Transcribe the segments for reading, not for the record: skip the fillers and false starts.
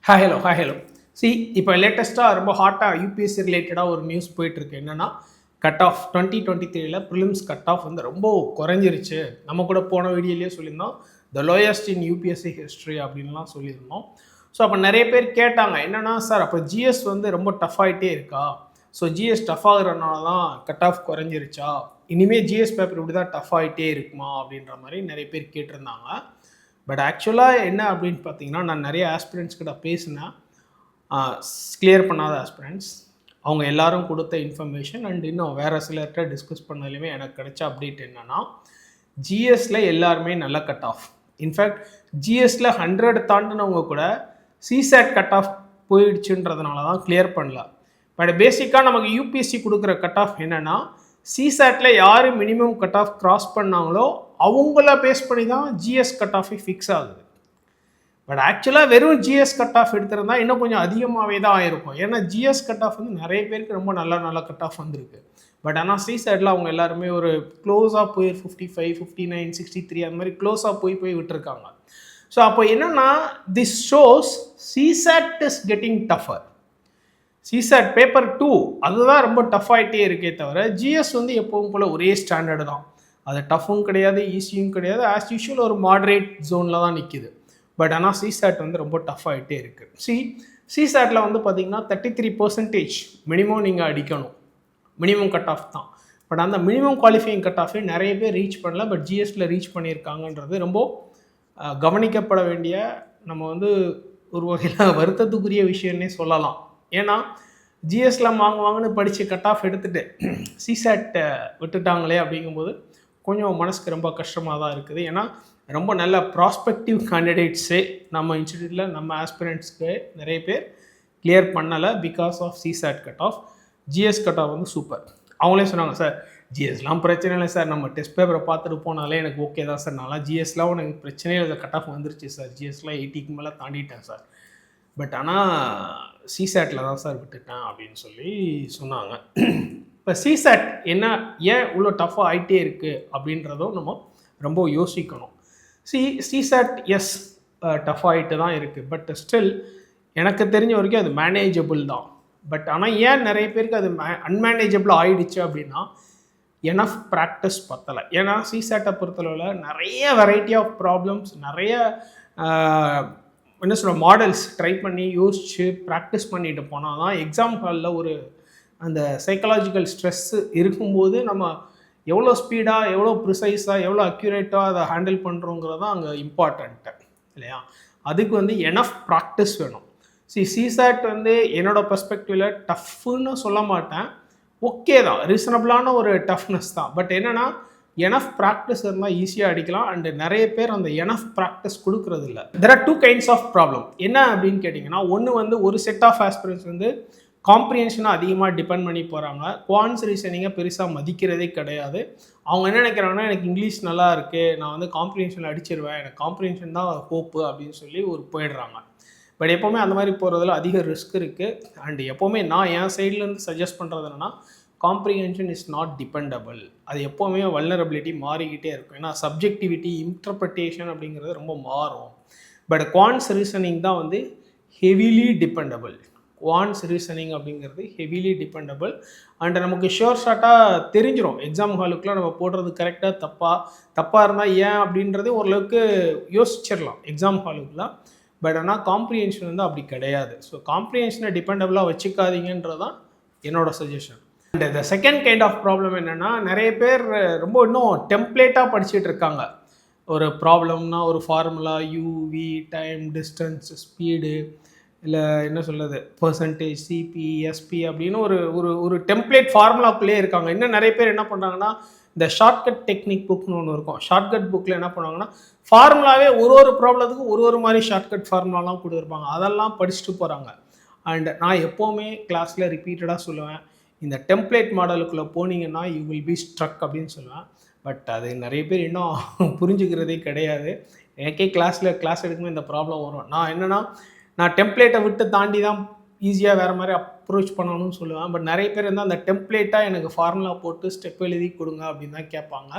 Hi hello. இப்போ லேட்டஸ்ட்டாக ரொம்ப ஹாட்டாக யூபிஎஸ்சி ரிலேட்டடாக ஒரு நியூஸ் போயிட்டுருக்கு. என்னென்னா cut off 2023 prelims cut off வந்து ரொம்ப குறைஞ்சிருச்சு. நம்ம கூட போன வீடியோலேயே சொல்லியிருந்தோம், the lowest in UPSC history அப்படின்லாம் சொல்லியிருந்தோம். ஸோ அப்போ நிறைய பேர் கேட்டாங்க, என்னென்னா சார் அப்போ ஜிஎஸ் வந்து ரொம்ப டஃப் ஆகிட்டே இருக்கா? ஸோ ஜிஎஸ் டஃப் ஆகுறதுனால தான் கட் ஆஃப் குறைஞ்சிருச்சா? இனிமேல் ஜிஎஸ் பேப்பர் இப்படி தான் டஃப் ஆகிட்டே இருக்குமா அப்படின்ற மாதிரி நிறைய பேர் கேட்டிருந்தாங்க. பட் ஆக்சுவலாக என்ன அப்படின்னு பார்த்தீங்கன்னா, நான் நிறைய ஆஸ்பிரண்ட்ஸ் கிட்ட பேசினேன், கிளியர் பண்ணாத ஆஸ்பிரண்ட்ஸ். அவங்க எல்லாரும் கொடுத்த இன்ஃபர்மேஷன் அண்ட் இன்னும் வேறு சிலர்கிட்ட டிஸ்கஸ் பண்ணதுலையுமே எனக்கு கிடைச்ச அப்டேட் என்னென்னா, ஜிஎஸ்ல எல்லாருமே நல்ல கட் ஆஃப். இன்ஃபேக்ட் ஜிஎஸ்ல 100 தாண்டினவங்க கூட சிசேட் கட் ஆஃப் போயிடுச்சுன்றதுனால தான் கிளியர் பண்ணல. பட் பேசிக்காக நமக்கு யூபிஎஸ்சி கொடுக்குற கட் ஆஃப் என்னென்னா, சிசேட்டில் யார் மினிமம் கட் ஆஃப் கிராஸ் பண்ணாங்களோ அவங்கள பேஸ் பண்ணி தான் ஜிஎஸ் கட் ஆஃபே ஃபிக்ஸ் ஆகுது. பட் ஆக்சுவலாக வெறும் ஜிஎஸ் கட் ஆஃப் எடுத்திருந்தா இன்னும் கொஞ்சம் அதிகமாகவே தான் ஆயிருக்கும். ஏன்னா ஜிஎஸ் கட் ஆஃப் வந்து நிறைய பேருக்கு ரொம்ப நல்ல கட் ஆஃப் வந்திருக்கு. பட் ஆனால் சிசேட்டில் அவங்க எல்லாருமே ஒரு க்ளோஸாக போய் 55, 59, 63 அந்த மாதிரி க்ளோஸாக போய் விட்டுருக்காங்க. ஸோ அப்போ என்னென்னா, this shows CSAT is getting tougher. CSAT paper 2 அதுதான் ரொம்ப டஃப் ஆகிட்டே இருக்கே தவிர, ஜிஎஸ் வந்து எப்பவும் போல் ஒரே ஸ்டாண்டர்டு தான். அது டஃப்பும் கிடையாது, ஈஸியும் கிடையாது, ஆஸ் யூஷுவல் ஒரு மாடரேட் ஜோனில் தான் நிற்கிது. பட் ஆனால் சிசேட் வந்து ரொம்ப டஃப் ஆகிட்டே இருக்குது. சிசேட்டில் வந்து பார்த்திங்கன்னா 33% மினிமம் நீங்கள் அடிக்கணும். மினிமம் கட் ஆஃப் தான். பட் அந்த மினிமம் குவாலிஃபையிங் கட் ஆஃபே நிறைய பேர் ரீச் பண்ணல. பட் ஜிஎஸ்டில் ரீச் பண்ணியிருக்காங்கன்றது ரொம்ப கவனிக்கப்பட வேண்டிய, நம்ம வந்து ஒரு வகையில் வருத்தத்துக்குரிய விஷயம்னே சொல்லலாம். ஏன்னா ஜிஎஸ்டில் வாங்குன்னு படித்து கட் ஆஃப் எடுத்துகிட்டு சிசேட்டை விட்டுட்டாங்களே அப்படிங்கும்போது கொஞ்சம் மனசுக்கு ரொம்ப கஷ்டமாக தான் இருக்குது. ஏன்னா ரொம்ப நல்ல ப்ராஸ்பெக்டிவ் கேண்டிடேட்ஸே நம்ம இன்ஸ்டியூட்டில் நம்ம ஆஸ்பிரண்ட்ஸ்க்கு நிறைய பேர் கிளியர் பண்ணலை because of CSAT cut off. GS cut off வந்து சூப்பர். அவங்களே சொன்னாங்க, சார் ஜிஎஸ்லாம் பிரச்சனை இல்லை சார், நம்ம டெஸ்ட் பேப்பரை பார்த்துட்டு போனாலே எனக்கு ஓகே தான் சார், நல்லா ஜிஎஸ்லாம் உனக்கு பிரச்சனையே இல்லை, கட் ஆஃப் வந்துருச்சு சார், ஜிஎஸ்லாம் 80க்கு மேலே தாண்டிட்டேன் சார், பட் ஆனால் சிசேட்டில் தான் சார் விட்டுட்டேன் அப்படின்னு சொல்லி சொன்னாங்க. இப்போ சிசேட் என்ன, ஏன் இவ்வளோ டஃப்பாக ஆகிட்டே இருக்குது அப்படின்றதும் நம்ம ரொம்ப யோசிக்கணும். சிசேட் எஸ் டஃப் ஆகிட்டு தான் இருக்குது. பட் ஸ்டில் எனக்கு தெரிஞ்ச வரைக்கும் அது மேனேஜபிள் தான். பட் ஆனால் ஏன் நிறைய பேருக்கு அது அன்மேனேஜபிள் ஆகிடுச்சு அப்படின்னா, எனஃப் ப்ராக்டிஸ் பத்தலை. ஏன்னா சிசேட்டை பொறுத்தளவில் நிறைய வெரைட்டி ஆஃப் ப்ராப்ளம்ஸ், நிறைய என்ன சொல்கிற மாடல்ஸ் ட்ரை பண்ணி யோசித்து ப்ராக்டிஸ் பண்ணிட்டு போனால் தான் எக்ஸாம் ஹாலில் ஒரு அந்த சைக்கலாஜிக்கல் ஸ்ட்ரெஸ்ஸு இருக்கும்போது நம்ம எவ்வளோ ஸ்பீடாக, எவ்வளோ ப்ரிசைஸாக, எவ்வளோ அக்யூரேட்டாக அதை ஹேண்டில் பண்ணுறோங்கிறது தான் அங்கே இம்பார்ட்டண்ட்டு இல்லையா? அதுக்கு வந்து எனஃப் ப்ராக்டிஸ் வேணும். சிசேட் வந்து என்னோடய பெர்ஸ்பெக்டிவில் டஃப்னு சொல்ல மாட்டேன், ஓகே தான், ரீசனபிளான ஒரு டஃப்னஸ் தான். பட் என்னென்னா, எனஃப் ப்ராக்டிஸ் இருந்தால் ஈஸியாக அடிக்கலாம். அண்டு நிறைய பேர் அந்த எனஃப் ப்ராக்டிஸ் கொடுக்குறது இல்லை. There are 2 kinds of problem. என்ன அப்படின்னு கேட்டிங்கன்னா, ஒன்று வந்து ஒரு செட் ஆஃப் ஆஸ்பிரன்ஸ் வந்து காம்ப்ரிஹென்ஷனாக அதிகமாக டிபெண்ட் பண்ணி போகிறாங்க. குவான்ஸ் ரீசனிங்கை பெருசாக மதிக்கிறதே கிடையாது. அவங்க என்ன நினைக்கிறாங்கன்னா, எனக்கு இங்கிலீஷ் நல்லா இருக்குது, நான் வந்து காம்ப்ரிஹென்ஷனில் அடிச்சிருவேன், எனக்கு காம்ப்ரிஹென்ஷன் தான் ஹோப்பு அப்படின்னு சொல்லி போயிடுறாங்க. பட் எப்போவுமே அந்த மாதிரி போகிறதுல அதிக ரிஸ்க் இருக்குது. அண்ட் எப்போவுமே நான் என் சைட்லேருந்து சஜஸ்ட் பண்ணுறது என்னென்னா, காம்ப்ரிஹென்ஷன் இஸ் நாட் டிபெண்டபிள். அது எப்போவுமே வல்னரபிலிட்டி மாறிக்கிட்டே இருக்கும். ஏன்னா சப்ஜெக்டிவிட்டி, இன்டர்பிரிட்டேஷன் அப்படிங்கிறது ரொம்ப மாறும். பட் குவான்ஸ் ரீசனிங் தான் வந்து ஹெவிலி டிபெண்டபிள். குவான்ஸ் ரீசனிங் அப்படிங்கிறது ஹெவிலி டிபெண்டபிள். அண்ட் நமக்கு ஷோர் ஷார்ட்டாக தெரிஞ்சிடும் எக்ஸாம் ஹாலுக்குலாம் நம்ம போடுறது கரெக்டாக தப்பாக இருந்தால் ஏன் அப்படின்றது ஓரளவுக்கு யோசிச்சிடலாம் எக்ஸாம் ஹாலுக்குலாம். பட் ஆனால் காம்ப்ரிஹென்ஷன் வந்து அப்படி கிடையாது. ஸோ காம்ப்ரிஹென்ஷனை டிபெண்டபிளாக வச்சுக்காதீங்கன்றது தான் என்னோடய suggestion. And the second kind of problem என்னென்னா, நிறைய பேர் ரொம்ப இன்னும் டெம்ப்ளேட்டாக படிச்சுட்டு இருக்காங்க. ஒரு ப்ராப்ளம்னா ஒரு formula, UV, time, distance, speed, இல்லை என்ன சொல்கிறது, பர்சன்டேஜ், சிபி, எஸ்பி அப்படின்னு ஒரு ஒரு ஒரு டெம்ப்ளேட் ஃபார்முலாக்குள்ளே இருக்காங்க. இன்னும் நிறைய பேர் என்ன பண்ணுறாங்கன்னா, இந்த ஷார்ட்கட் டெக்னிக் புக்னு ஒன்று இருக்கும். ஷார்ட்கட் புக்கில் என்ன பண்ணுவாங்கன்னா, ஃபார்முலாவே ஒரு ப்ராப்ளத்துக்கு ஒரு மாதிரி ஷார்ட்கட் ஃபார்முலாலாம் கொடுத்துருப்பாங்க. அதெல்லாம் படிச்சுட்டு போகிறாங்க. அண்ட் நான் எப்போவுமே கிளாஸில் ரிப்பீட்டடாக சொல்லுவேன், இந்த டெம்ப்ளேட் மாடலுக்குள்ளே போனீங்கன்னா யூ வில் பி ஸ்ட்ரக் அப்படின்னு சொல்லுவேன். பட் அது நிறைய பேர் இன்னும் புரிஞ்சுக்கிறதே கிடையாது. எனக்கே கிளாஸ் எடுக்கும்போது இந்த ப்ராப்ளம் வரும். நான் டெம்ப்ளேட்டை விட்டு தாண்டி தான் ஈஸியாக வேறு மாதிரி அப்ரோச் பண்ணணும்னு சொல்லுவேன். பட் நிறைய பேர் வந்து அந்த டெம்ப்ளேட்டாக எனக்கு ஃபார்முலா போட்டு ஸ்டெப் எழுதி கொடுங்க அப்படின்னு தான் கேட்பாங்க.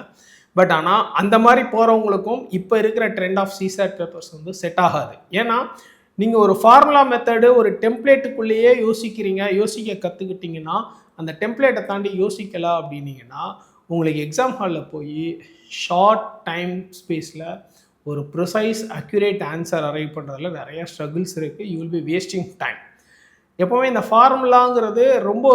பட் ஆனால் அந்த மாதிரி போகிறவங்களுக்கும் இப்போ இருக்கிற ட்ரெண்ட் ஆஃப் சிசேட் பேப்பர்ஸ் வந்து செட் ஆகாது. ஏன்னா நீங்கள் ஒரு ஃபார்முலா மெத்தடு ஒரு டெம்ப்ளேட்டுக்குள்ளேயே யோசிக்க கற்றுக்கிட்டிங்கன்னா அந்த டெம்ப்ளேட்டை தாண்டி யோசிக்கலை அப்படின்னீங்கன்னா உங்களுக்கு எக்ஸாம் ஹாலில் போய் ஷார்ட் டைம் ஸ்பேஸில் ஒரு ப்ரிசைஸ் அக்யூரேட் ஆன்சர் அரைவ் பண்ணுறதுல நிறைய ஸ்ட்ரகிள்ஸ் இருக்குது. You will B wasting time. எப்போவுமே இந்த ஃபார்முலாங்கிறது ரொம்ப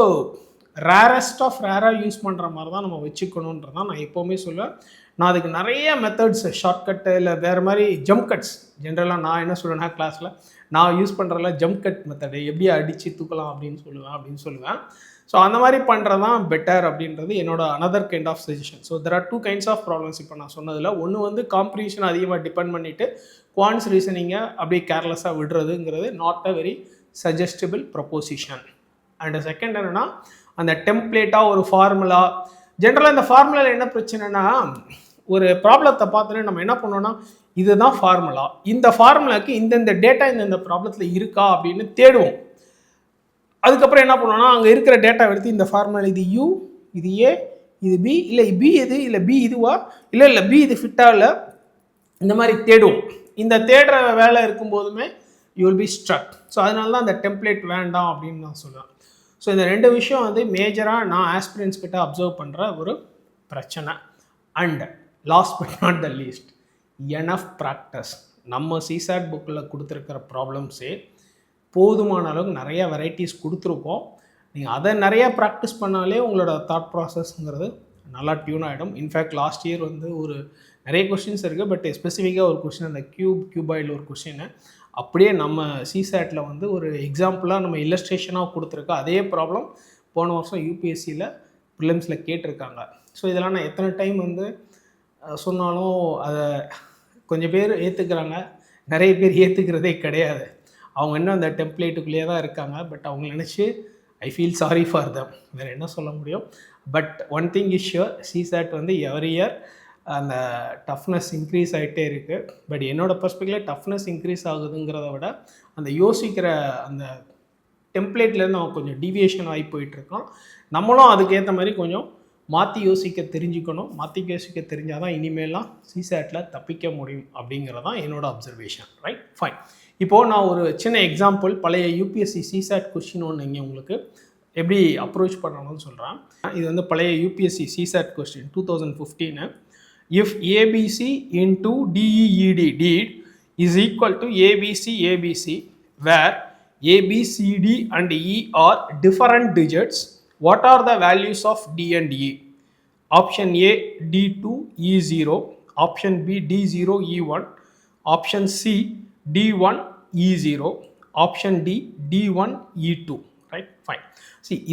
ரேரஸ்ட் ஆஃப் ரேராக யூஸ் பண்ணுற மாதிரி தான் நம்ம வச்சுக்கணுன்றதான் நான் எப்போவுமே சொல்லுவேன். நான் அதுக்கு நிறைய மெத்தட்ஸ் ஷார்ட்கட்டு இல்லை வேறு மாதிரி ஜம்ப் கட்ஸ் ஜென்ரலாக நான் என்ன சொல்லுவேன்னா கிளாஸில் நான் யூஸ் பண்ணுறதுல ஜம்ப் கட் மெத்தடு எப்படி அடித்து தூக்கலாம் அப்படின்னு சொல்லுவேன். ஸோ அந்த மாதிரி பண்ணுறது தான் பெட்டர் அப்படின்றது என்னோட another kind of suggestion. So there are 2 kinds of problems. இப்போ நான் சொன்னதில் ஒன்று வந்து காம்ப்ரிஹென்ஷன் அதிகமாக டிபெண்ட் பண்ணிவிட்டு குவான்ஸ் ரீசனிங்கை அப்படியே கேர்லெஸ்ஸாக விடுறதுங்கிறது not a very suggestible proposition. And second என்னென்னா அந்த டெம்ப்ளேட்டாக ஒரு ஃபார்முலா. ஜென்ரலாக இந்த ஃபார்முலாவில் என்ன பிரச்சனைனா ஒரு ப்ராப்ளத்தை பார்த்தோன்னே நம்ம என்ன பண்ணோன்னா இதுதான் ஃபார்முலா, இந்த ஃபார்முலாவுக்கு இந்தந்த டேட்டா இந்த ப்ராப்ளத்தில் இருக்கா அப்படின்னு தேடுவோம். அதுக்கப்புறம் என்ன பண்ணுவோம்னா அங்கே இருக்கிற டேட்டா எடுத்து இந்த ஃபார்முலா இது யூ, இது ஏ, இது பி, இல்லை பி எது, இல்லை பி இதுவா, இல்லை பி இது ஃபிட்டாக இல்லை, இந்த மாதிரி தேடுவோம். இந்த தேடுற வேலை இருக்கும்போதுமே you will be struck. So அதனால தான் அந்த டெம்ப்ளேட் வேண்டாம் அப்படின்னு நான் சொல்லுவேன். ஸோ இந்த 2 விஷயம் வந்து மேஜராக நான் ஆஸ்பிரன்ஸ் கிட்ட அப்சர்வ் பண்ணுற ஒரு பிரச்சனை. And last but not the least, enough practice. நம்ம சிசாட் புக்கில் கொடுத்துருக்கிற ப்ராப்ளம்ஸே போதுமான அளவுக்கு நிறைய வெரைட்டிஸ் கொடுத்துருக்கோம். நீங்கள் அதை நிறையா ப்ராக்டிஸ் பண்ணாலே உங்களோட தாட் ப்ராசஸ்ங்கிறது நல்லா டியூன் ஆகிடும். இன்ஃபேக்ட் லாஸ்ட் இயர் வந்து ஒரு நிறைய கொஸ்டின்ஸ் இருக்குது. பட் ஸ்பெசிஃபிக்காக ஒரு கொஸ்டின் அந்த கியூபாயில் ஒரு கொஸ்டின் அப்படியே நம்ம சிசாட்டில் வந்து ஒரு எக்ஸாம்பிளாக நம்ம இல்லஸ்ட்ரேஷனாக கொடுத்துருக்கோம். அதே ப்ராப்ளம் போன வருஷம் யூபிஎஸ்சியில் ப்ரிலிம்ஸில் கேட்டிருக்காங்க. ஸோ இதெல்லாம் நான் எத்தனை டைம் வந்து சொன்னாலும் அதை கொஞ்சம் பேர் ஏற்றுக்கிறாங்க, நிறைய பேர் ஏற்றுக்கிறதே கிடையாது. அவங்க இன்னும் அந்த டெம்ப்ளேட்டுக்குள்ளேயே தான் இருக்காங்க. பட் அவங்க நினச்சி I feel sorry for them, வேறு என்ன சொல்ல முடியும். But one thing is sure, CSAT வந்து எவ்ரி இயர் அந்த டஃப்னஸ் இன்க்ரீஸ் ஆகிட்டே இருக்குது. பட் என்னோடய பர்ஸ்பெக்டிவில் டஃப்னஸ் இன்க்ரீஸ் ஆகுதுங்கிறத விட அந்த யோசிக்கிற அந்த டெம்ப்ளேட்லேருந்து அவன் கொஞ்சம் டீவியேஷன் ஆகி போயிட்டுருக்கான். நம்மளும் அதுக்கேற்ற மாதிரி கொஞ்சம் மாற்றி யோசிக்க தெரிஞ்சுக்கணும். மாற்றி யோசிக்க தெரிஞ்சால் தான் இனிமேலாம் சிசாட்டில் தப்பிக்க முடியும் அப்படிங்கிறதான் என்னோடய அப்சர்வேஷன். Right, fine. இப்போது நான் ஒரு சின்ன எக்ஸாம்பிள் பழைய யூபிஎஸ்சி சிசாட் கொஸ்டின் ஒன்று இங்கே உங்களுக்கு எப்படி அப்ரோச் பண்ணணும்னு சொல்கிறேன். இது வந்து பழைய UPSC CSAT question 2015. If ABC into DEED deed is equal to ABC where ABCD and E are different digits, what are the values of D and E? Option A D2 E0, option B D0 E1, option C D1 E0, option D D1 E2. Right, fine.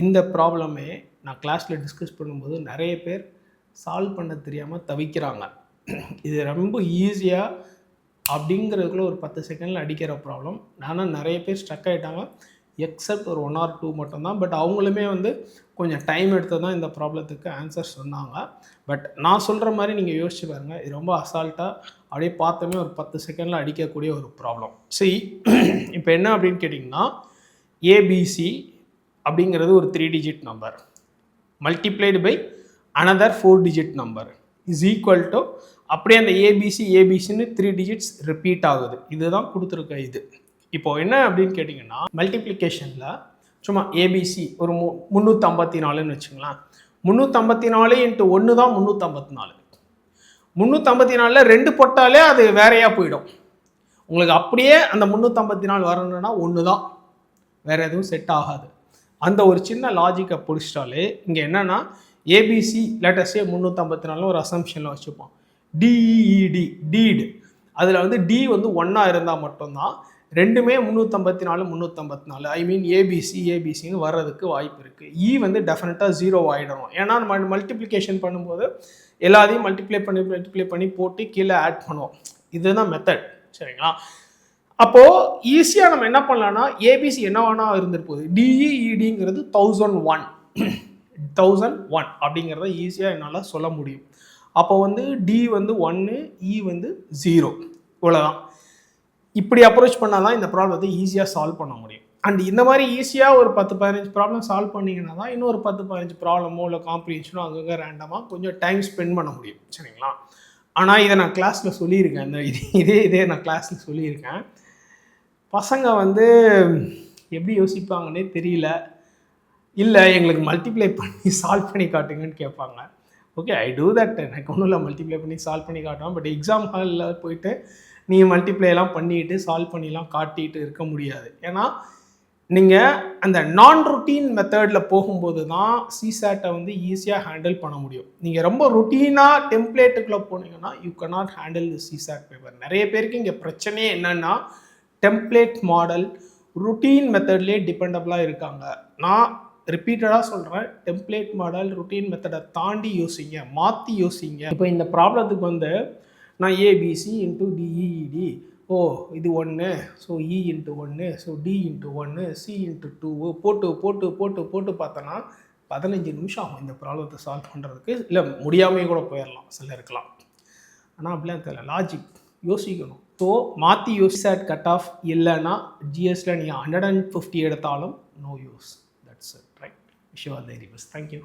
இந்த ப்ராப்ளமே நான் கிளாஸில் discuss பண்ணும்போது நிறைய பேர் solve பண்ண தெரியாமல் தவிக்கிறாங்க. இது ரொம்ப ஈஸியாக அப்படிங்கிறதுக்குள்ள ஒரு 10 செகண்டில் அடிக்கிற ப்ராப்ளம். ஆனால் நிறைய பேர் ஸ்ட்ரக் ஆகிட்டாங்க, எக்ஸப்ட் ஒரு 1 or 2 மட்டும்தான். பட் அவங்களுமே வந்து கொஞ்சம் டைம் எடுத்து தான் இந்த ப்ராப்ளத்துக்கு ஆன்சர் சொன்னாங்க. பட் நான் சொல்கிற மாதிரி நீங்கள் யோசிச்சு பாருங்கள், இது ரொம்ப அசால்ட்டாக அப்படியே பார்த்தோமே ஒரு 10 செகண்டில் அடிக்கக்கூடிய ஒரு ப்ராப்ளம். இப்போ என்ன அப்படின்னு கேட்டிங்கன்னா, ஏபிசி அப்படிங்கிறது ஒரு 3 digit number multiplied by another 4 digit number is equal to அப்படியே அந்த ஏபிசின்னு 3 digits ரிப்பீட் ஆகுது. இதுதான் கொடுத்துருக்க இது. இப்போது என்ன அப்படின்னு கேட்டிங்கன்னா, மல்டிப்ளிகேஷனில் சும்மா ஏபிசி ஒரு 354ன்னு வச்சுங்களேன். 354 × 1 தான் 354. 354ல் 2 போட்டாலே அது வேறையாக போயிடும். உங்களுக்கு அப்படியே அந்த 354 வரணுன்னா 1 தான், வேறு எதுவும் செட் ஆகாது. அந்த ஒரு சின்ன லாஜிக்கை பிடிச்சிட்டாலே இங்கே என்னென்னா ஏபிசி லேட்டஸ்டே 354 ஒரு அசம்ஷனில் வச்சுப்போம். டிஇஇடி டீடு, அதில் வந்து டி வந்து 1 இருந்தால் மட்டும்தான் ரெண்டுமே 354 ஐ மீன் ஏபிசின்னு வர்றதுக்கு வாய்ப்பு இருக்குது. இ வந்து டெஃபினட்டாக 0 ஆகிடணும். ஏன்னா நம்ம மல்டிப்ளிகேஷன் பண்ணும்போது எல்லாத்தையும் மல்டிப்ளை பண்ணி போட்டு கீழே ஆட் பண்ணுவோம். இதுதான் மெத்தட், சரிங்களா? அப்போது ஈஸியாக நம்ம என்ன பண்ணலான்னா, ஏபிசி என்ன வேணா இருந்துட்டு போகுது, டிஇஇடிங்கிறது 1001 அப்படிங்கிறத ஈஸியாக என்னால் சொல்ல முடியும். அப்போ வந்து டி வந்து 1, இ வந்து 0, இவ்வளோதான். இப்படி அப்ரோச் பண்ணால் தான் இந்த ப்ராப்ளத்தை ஈஸியாக சால்வ் பண்ண முடியும். அண்ட் இந்த மாதிரி ஈஸியாக ஒரு 10-15 ப்ராப்ளம் சால்வ் பண்ணிங்கன்னா தான் இன்னொரு 10-15 ப்ராப்ளமோ இல்லை காம்ப்ரிஹென்ஷனோ அங்கங்கே ரேண்டமாக கொஞ்சம் டைம் ஸ்பெண்ட் பண்ண முடியும், சரிங்களா? ஆனால் இதை நான் கிளாஸில் சொல்லியிருக்கேன், இதே நான் கிளாஸில் சொல்லியிருக்கேன். பசங்க வந்து எப்படி யோசிப்பாங்கன்னே தெரியல. இல்லை எங்களுக்கு மல்டிப்ளை பண்ணி சால்வ் பண்ணி காட்டுங்கன்னு கேட்பாங்க. Okay, I do that. எனக்கு ஒன்றும் இல்லை, மல்டிப்ளை பண்ணி சால்வ் பண்ணி காட்டுவேன். பட் எக்ஸாம் ஹாலில் போயிட்டு நீங்கள் மல்டிப்ளைலாம் பண்ணிட்டு சால்வ் பண்ணிலாம் காட்டிட்டு இருக்க முடியாது. ஏன்னா நீங்கள் அந்த நான் ரொட்டீன் மெத்தடில் போகும்போது தான் சிசாட்டை வந்து ஈஸியாக ஹேண்டில் பண்ண முடியும். நீங்கள் ரொம்ப ரொட்டீனாக டெம்ப்ளேட்டுக்குள்ளே போனீங்கன்னா you cannot handle the CSAT paper. நிறைய பேருக்கு இங்கே பிரச்சனையே என்னென்னா டெம்ப்ளேட் மாடல் ரொட்டீன் மெத்தட்லேயே டிபெண்டபிளாக இருக்காங்க. நான் ரிப்பீட்டடாக சொல்கிறேன், டெம்ப்ளேட் மாடல் ரொட்டீன் மெத்தடை தாண்டி யோசிங்க, மாற்றி யோசிங்க. இப்போ இந்த ப்ராப்ளத்துக்கு வந்து நான் ஏபிசி இன்ட்டு டிஇடி, ஓ இது 1, so E into 1, so D into 1, C into 2 போட்டு போட்டு போட்டு போட்டு பார்த்தோன்னா 15 நிமிஷம் ஆகும் இந்த ப்ராப்ளத்தை சால்வ் பண்ணுறதுக்கு. இல்லை முடியாமல் கூட போயிடலாம், சில இருக்கலாம். ஆனால் அப்படிலாம் தெரியல, லாஜிக் யோசிக்கணும். ஸோ மாற்றி யூசாட் கட் ஆஃப் இல்லைன்னா ஜிஎஸ்ல நீங்கள் 150 எடுத்தாலும் no use. That's it, right? Wish you all the very best. Thank you.